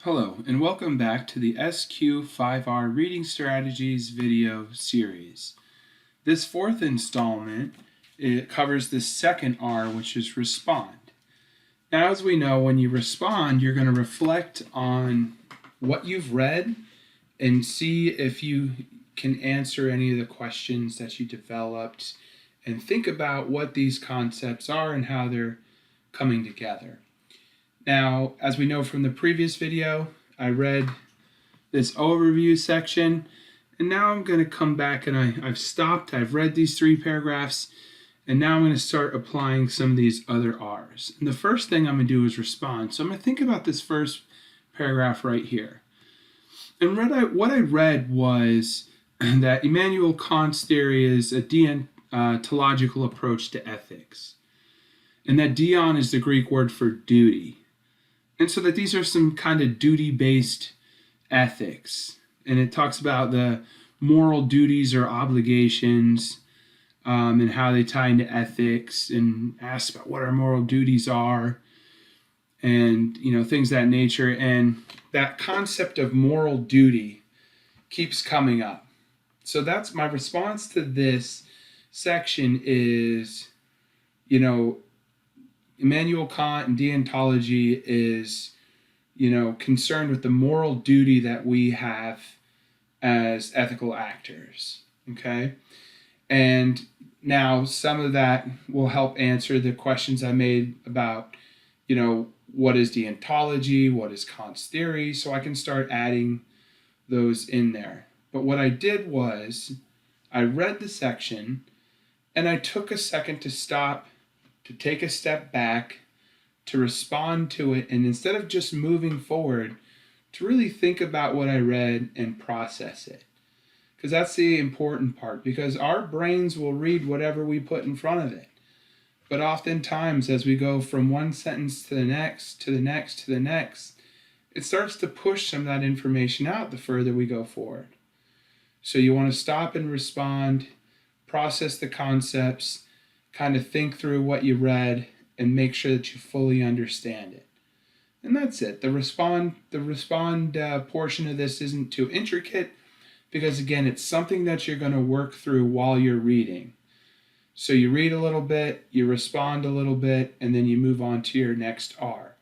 Hello, and welcome back to the SQ5R Reading Strategies video series. This fourth installment, it covers the second R, which is respond. Now, as we know, when you respond, you're going to reflect on what you've read and see if you can answer any of the questions that you developed and think about what these concepts are and how they're coming together. Now, as we know from the previous video, I read this overview section, and now I'm going to come back and I've stopped. I've read these 3 paragraphs, and now I'm going to start applying some of these other R's. And the first thing I'm going to do is respond. So I'm going to think about this first paragraph right here. And what I read was that Immanuel Kant's theory is a deontological approach to ethics, and that deon is the Greek word for duty. And so that these are some kind of duty-based ethics. And it talks about the moral duties or obligations and how they tie into ethics, and asks about what our moral duties are and, things of that nature. And that concept of moral duty keeps coming up. So that's my response to this section is, Immanuel Kant and deontology is, concerned with the moral duty that we have as ethical actors, okay? And now some of that will help answer the questions I made about, what is deontology, what is Kant's theory, so I can start adding those in there. But what I did was I read the section and I took a second to stop, to take a step back, to respond to it, and instead of just moving forward, to really think about what I read and process it. Because that's the important part, because our brains will read whatever we put in front of it. But oftentimes, as we go from one sentence to the next, to the next, to the next, it starts to push some of that information out the further we go forward. So you want to stop and respond, process the concepts, kind of think through what you read, and make sure that you fully understand it. And that's it. The respond portion of this isn't too intricate, because again, it's something that you're going to work through while you're reading. So you read a little bit, you respond a little bit, and then you move on to your next R.